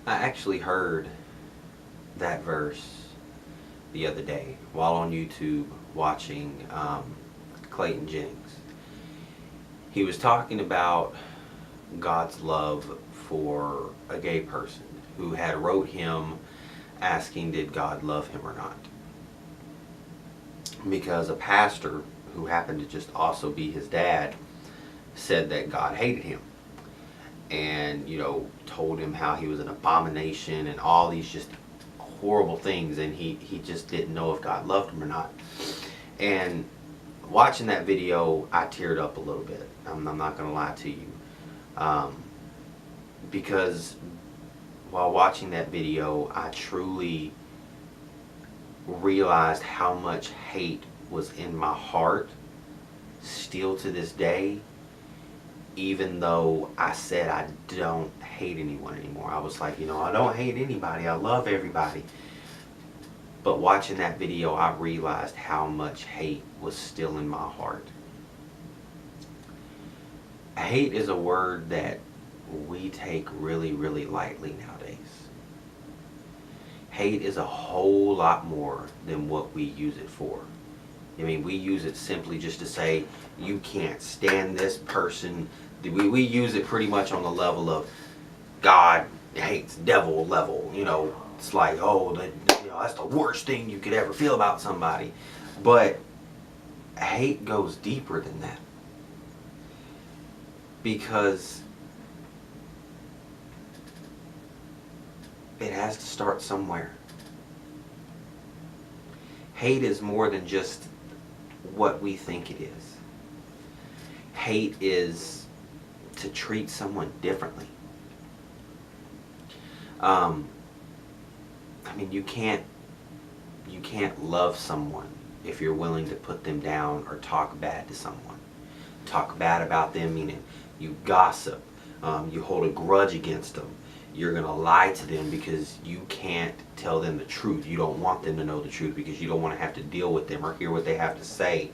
I actually heard that verse the other day while on YouTube watching Clayton Jennings. He was talking about God's love for a gay person who had wrote him asking did God love him or not. Because a pastor who happened to just also be his dad said that God hated him and, told him how he was an abomination and all these just horrible things, and he just didn't know if God loved him or not. And watching that video, I teared up a little bit. I'm not going to lie to you. Because while watching that video, I truly realized how much hate was in my heart still to this day, even though I said I don't hate anyone anymore. I was like, I don't hate anybody. I love everybody. But watching that video, I realized how much hate was still in my heart. Hate is a word that we take really, really lightly nowadays. Hate is a whole lot more than what we use it for. I mean, we use it simply just to say, you can't stand this person. We use it pretty much on the level of God hates devil level. It's like, that's the worst thing you could ever feel about somebody. But hate goes deeper than that. Because it has to start somewhere. Hate is more than just what we think it is. Hate is to treat someone differently. You can't love someone if you're willing to put them down or talk bad to someone. Talk bad about them meaning you gossip, you hold a grudge against them. You're going to lie to them because you can't tell them the truth. You don't want them to know the truth because you don't want to have to deal with them or hear what they have to say.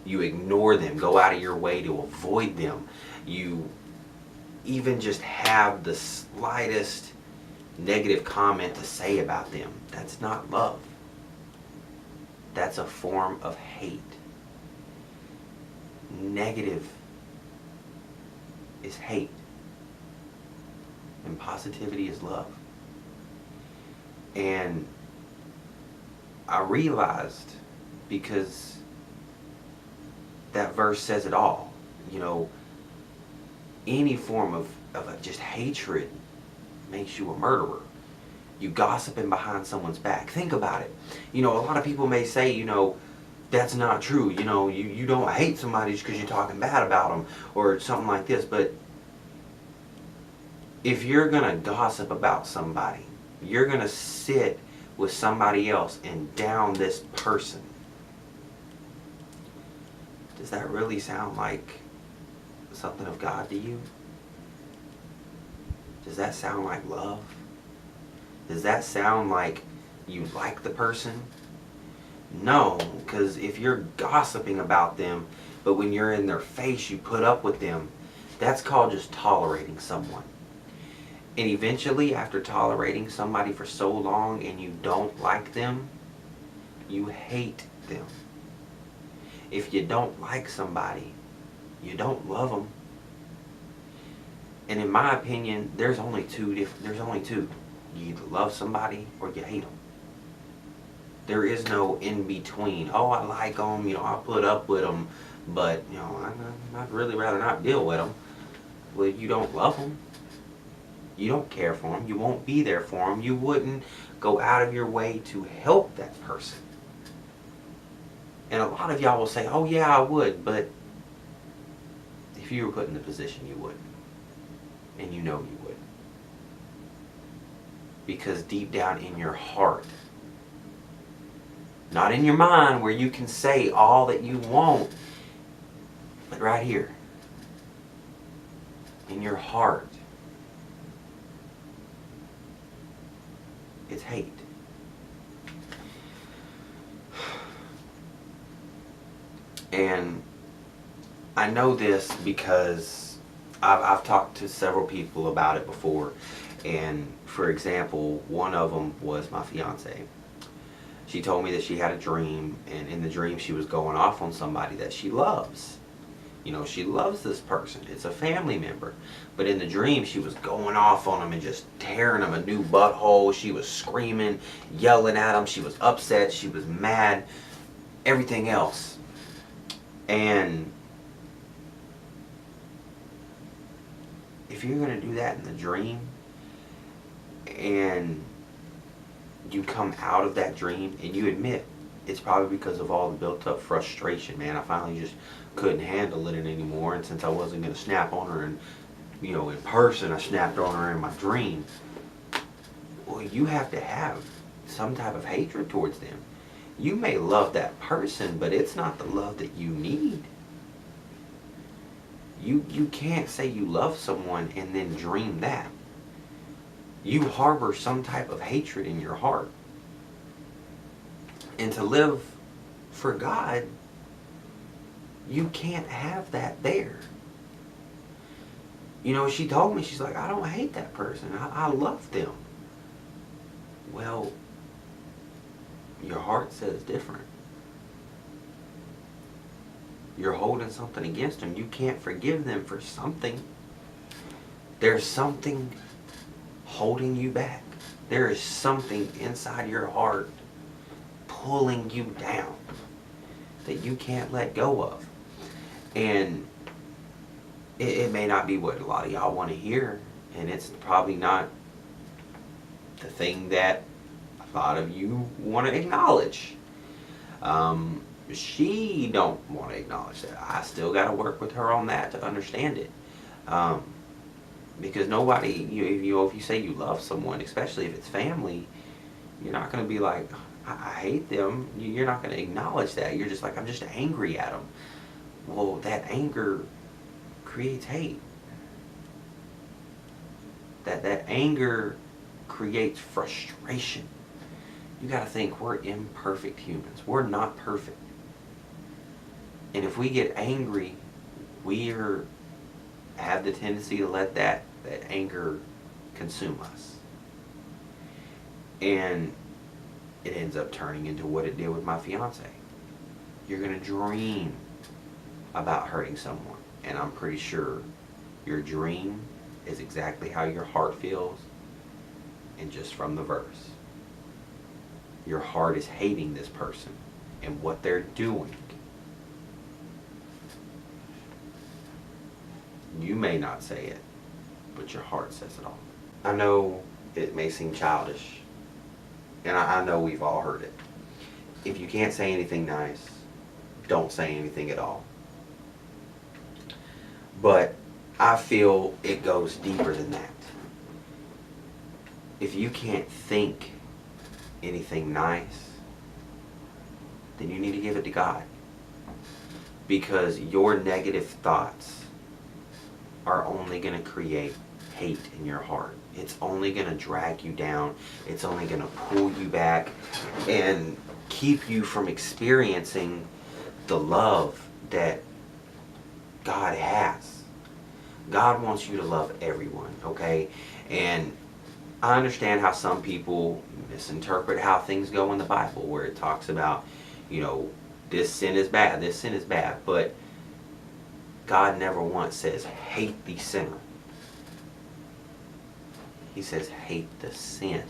You ignore them, go out of your way to avoid them. You even just have the slightest negative comment to say about them. That's not love. That's a form of hate. Negative is hate. And positivity is love. And I realized, because that verse says it all, any form of just hatred makes you a murderer. You gossiping behind someone's back. Think about it. A lot of people may say, that's not true. You don't hate somebody just because you're talking bad about them or something like this. But if you're going to gossip about somebody, you're going to sit with somebody else and down this person. Does that really sound like something of God to you? Does that sound like love? Does that sound like you like the person? No, because if you're gossiping about them, but when you're in their face you put up with them, that's called just tolerating someone. And eventually, after tolerating somebody for so long and you don't like them, you hate them. If you don't like somebody, you don't love them. And in my opinion, there's only two. You either love somebody or you hate them. There is no in between. Oh, I like them, I'll put up with them, but, I'd really rather not deal with them. Well, you don't love them. You don't care for them. You won't be there for them. You wouldn't go out of your way to help that person. And a lot of y'all will say, oh yeah, I would, but if you were put in the position, you wouldn't. And you would. Because deep down in your heart, not in your mind where you can say all that you want, but right here, in your heart, it's hate. And I know this because I've talked to several people about it before, And for example, one of them was my fiance. She told me that she had a dream, and in the dream she was going off on somebody that she loves. You know, she loves this person. It's a family member. But in the dream, she was going off on them and just tearing them a new butthole. She was screaming, yelling at them. She was upset. She was mad. Everything else. And if you're going to do that in the dream, and you come out of that dream and you admit it's probably because of all the built up frustration, man. I finally just couldn't handle it anymore, and since I wasn't going to snap on her and, you know, in person, I snapped on her in my dream. Well, you have to have some type of hatred towards them. You may love that person, but it's not the love that you need. You can't say you love someone and then dream that. You harbor some type of hatred in your heart. And to live for God, you can't have that there. You know, she told me, she's like, I don't hate that person. I love them. Well, your heart says different. You're holding something against them. You can't forgive them for something. There's something holding you back. There is something inside your heart pulling you down that you can't let go of. And it may not be what a lot of y'all want to hear, and it's probably not the thing that a lot of you want to acknowledge. She don't want to acknowledge that. I still got to work with her on that to understand it. Because nobody, if you say you love someone, especially if it's family, you're not going to be like, I hate them. You're not going to acknowledge that. You're just like, I'm just angry at them. Well, that anger creates hate. That anger creates frustration. You got to think, we're imperfect humans. We're not perfect. And if we get angry, we have the tendency to let that anger consume us. And it ends up turning into what it did with my fiance. You're going to dream about hurting someone. And I'm pretty sure your dream is exactly how your heart feels. And just from the verse, your heart is hating this person and what they're doing. You may not say it, but your heart says it all. I know it may seem childish, and I know we've all heard it. If you can't say anything nice, don't say anything at all. But I feel it goes deeper than that. If you can't think anything nice, then you need to give it to God. Because your negative thoughts are only going to create hate in your heart. It's only going to drag you down. It's only going to pull you back and keep you from experiencing the love that God has. God wants you to love everyone, okay? And I understand how some people misinterpret how things go in the Bible, where it talks about, this sin is bad, this sin is bad, but God never once says, hate the sinner. He says, hate the sin.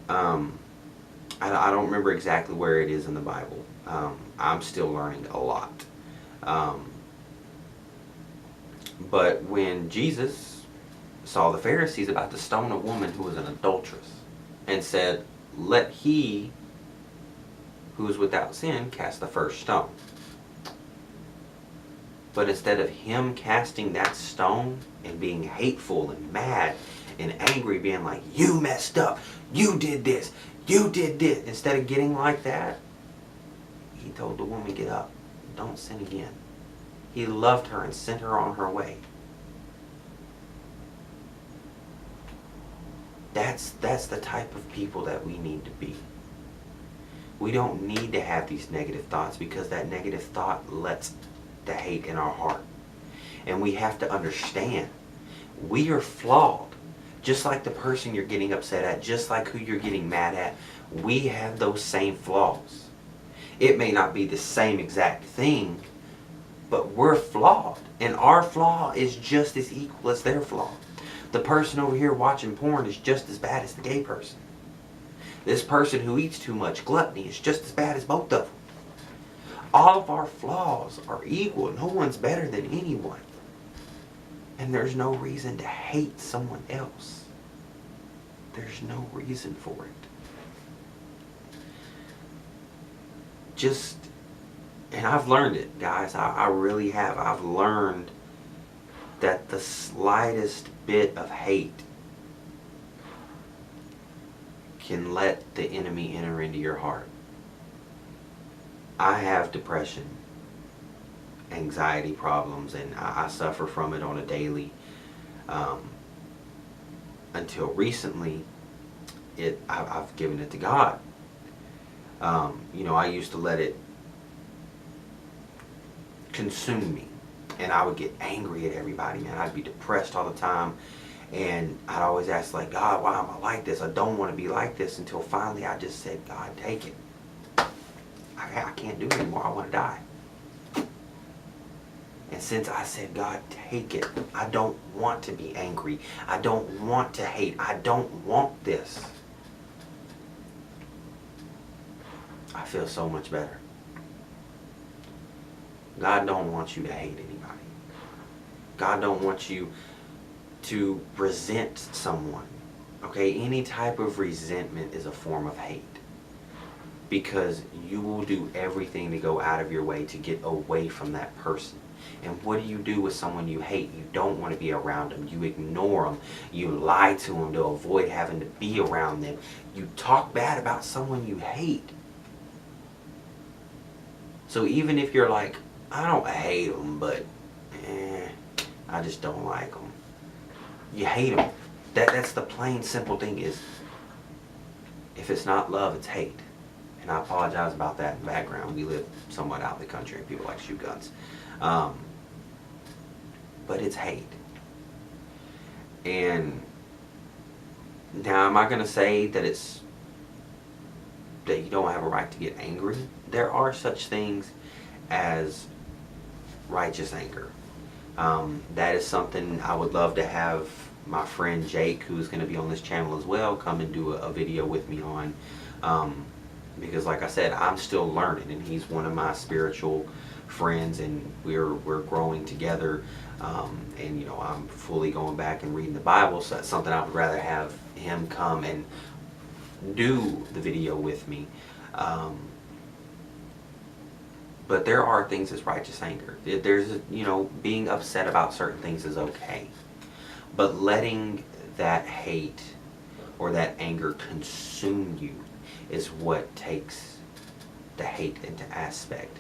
I don't remember exactly where it is in the Bible. I'm still learning a lot. But when Jesus saw the Pharisees about to stone a woman who was an adulteress, and said, let he who is without sin cast the first stone. But instead of him casting that stone and being hateful and mad and angry, being like, you messed up, you did this, instead of getting like that, he told the woman, get up, don't sin again. He loved her and sent her on her way. That's the type of people that we need to be. We don't need to have these negative thoughts, because that negative thought lets the hate in our heart. And we have to understand, We are flawed. Just like the person you're getting upset at, just like who you're getting mad at, we have those same flaws. It may not be the same exact thing, but we're flawed. And our flaw is just as equal as their flaw. The person over here watching porn is just as bad as the gay person. This person who eats too much, gluttony, is just as bad as both of them. All of our flaws are equal. No one's better than anyone. And there's no reason to hate someone else. There's no reason for it. And I've learned it, guys. I really have. I've learned that the slightest bit of hate can let the enemy enter into your heart. I have depression, anxiety problems, and I suffer from it on a daily. Until recently, I've given it to God. I used to let it consume me, and I would get angry at everybody, man. I'd be depressed all the time, and I'd always ask, like, God, why am I like this? I don't want to be like this. Until finally I just said, God, take it. I can't do it anymore. I want to die. And since I said, God, take it, I don't want to be angry. I don't want to hate. I don't want this. I feel so much better. God don't want you to hate anybody. God don't want you to resent someone. Okay? Any type of resentment is a form of hate. Because you will do everything to go out of your way to get away from that person. And what do you do with someone you hate? You don't want to be around them. You ignore them. You lie to them to avoid having to be around them. You talk bad about someone you hate. So even if you're like, I don't hate them, but I just don't like them. You hate them. That's the plain, simple thing is, if it's not love, it's hate. And I apologize about that in the background. We live somewhat out in the country and people like to shoot guns. But it's hate. And now, am I going to say that that you don't have a right to get angry? There are such things as righteous anger. That is something I would love to have my friend Jake, who's going to be on this channel as well, come and do a video with me on. Because like I said, I'm still learning, and he's one of my spiritual friends, and we're growing together. And I'm fully going back and reading the Bible, so that's something I would rather have him come and do the video with me. But there are things as righteous anger. There's being upset about certain things is okay, but letting that hate or that anger consume you is what takes the hate into aspect.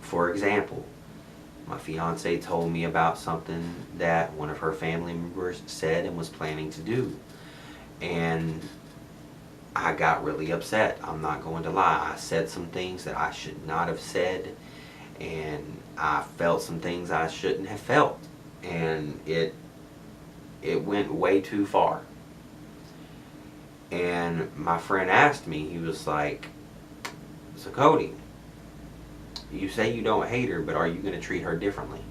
For example, my fiance told me about something that one of her family members said and was planning to do. And I got really upset. I'm not going to lie. I said some things that I should not have said, and I felt some things I shouldn't have felt. And it went way too far. And my friend asked me, he was like, so Cody, you say you don't hate her, but are you going to treat her differently?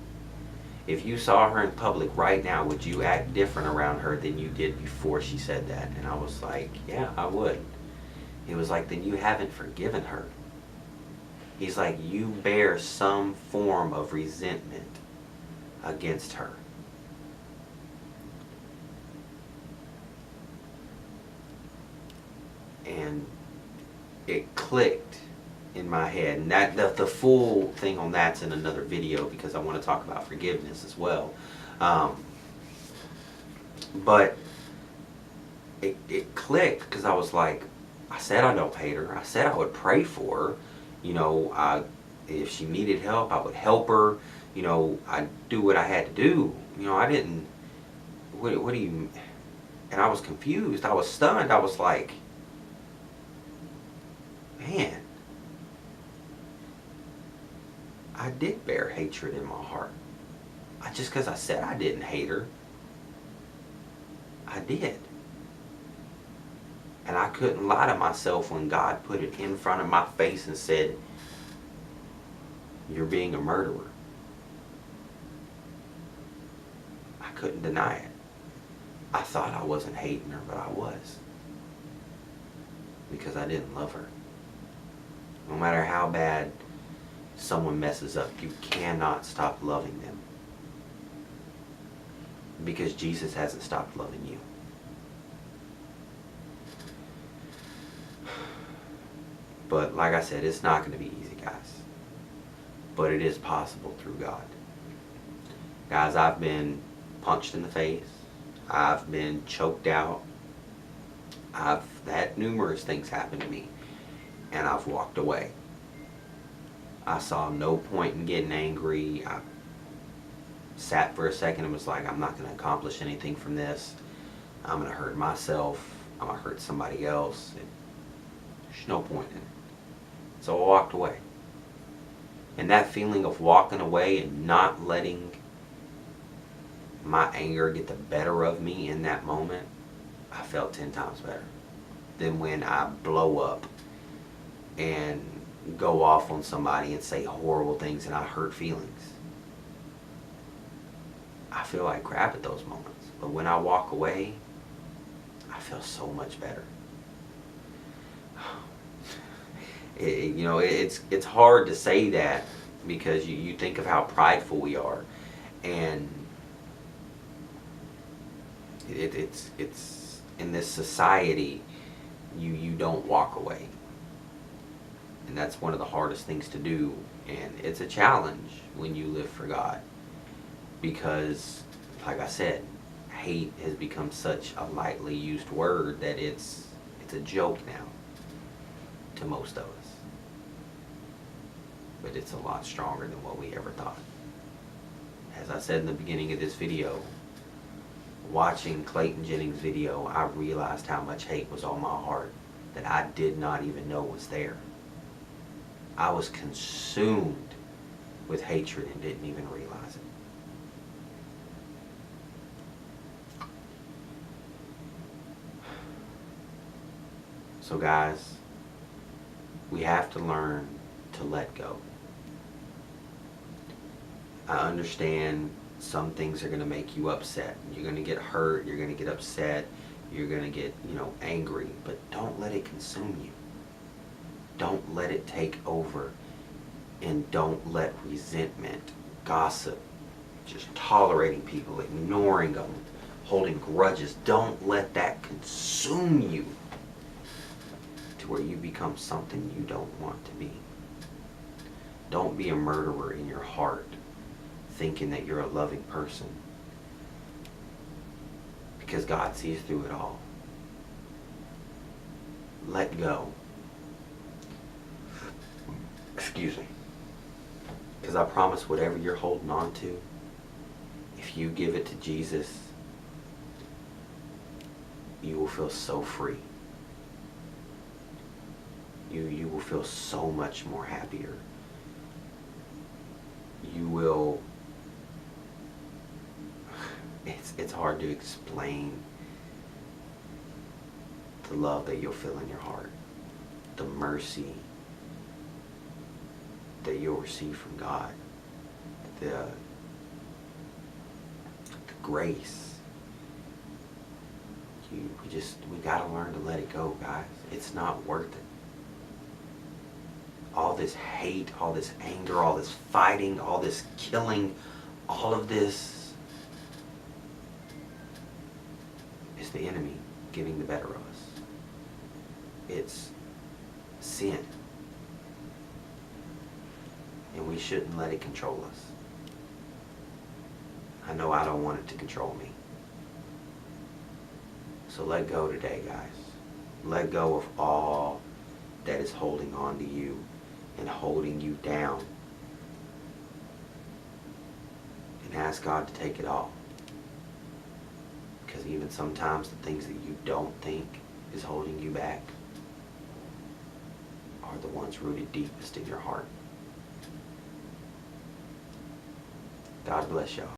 If you saw her in public right now, would you act different around her than you did before she said that? And I was like, yeah, I would. He was like, then you haven't forgiven her. He's like, you bear some form of resentment against her. And it clicked in my head, and that the full thing on that's in another video, because I want to talk about forgiveness as well. But it clicked, because I was like, I said I don't hate her. I said I would pray for her. If she needed help, I would help her. I'd do what I had to do. I didn't. What do you? And I was confused. I was stunned. I was like, man, I did bear hatred in my heart. Just because I said I didn't hate her, I did. And I couldn't lie to myself when God put it in front of my face and said, you're being a murderer. I couldn't deny it. I thought I wasn't hating her, but I was. Because I didn't love her. No matter how bad someone messes up, you cannot stop loving them. Because Jesus hasn't stopped loving you. But like I said, it's not going to be easy, guys. But it is possible through God. Guys, I've been punched in the face. I've been choked out. I've had numerous things happen to me. And I've walked away. I saw no point in getting angry. I sat for a second and was like, I'm not going to accomplish anything from this. I'm going to hurt myself. I'm going to hurt somebody else. There's no point in it. So I walked away. And that feeling of walking away and not letting my anger get the better of me in that moment, I felt 10 times better than when I blow up and go off on somebody and say horrible things and I hurt feelings. I feel like crap at those moments. But when I walk away, I feel so much better. It's hard to say that because you think of how prideful we are, and it's in this society you don't walk away, and that's one of the hardest things to do, and it's a challenge when you live for God because, like I said, hate has become such a lightly used word that it's a joke now to most of us. But it's a lot stronger than what we ever thought. As I said in the beginning of this video, watching Clayton Jennings' video, I realized how much hate was on my heart that I did not even know was there. I was consumed with hatred and didn't even realize it. So guys, we have to learn to let go. I understand some things are going to make you upset. You're going to get hurt, you're going to get upset, you're going to get, angry, but don't let it consume you. Don't let it take over, and don't let resentment, gossip, just tolerating people, ignoring them, holding grudges, don't let that consume you to where you become something you don't want to be. Don't be a murderer in your heart, thinking that you're a loving person, because God sees through it all. Let go. Excuse me. Because I promise whatever you're holding on to, if you give it to Jesus, you will feel so free. You will feel so much more happier. You will, it's hard to explain the love that you'll feel in your heart, the mercy that you'll receive from God, the grace. We gotta learn to let it go, guys. It's not worth it. All this hate, all this anger, all this fighting, all this killing, all of this is the enemy getting the better of us. It's sin. And we shouldn't let it control us. I know I don't want it to control me. So let go today, guys. Let go of all that is holding on to you and holding you down. And ask God to take it all. Because even sometimes the things that you don't think is holding you back are the ones rooted deepest in your heart. God bless y'all.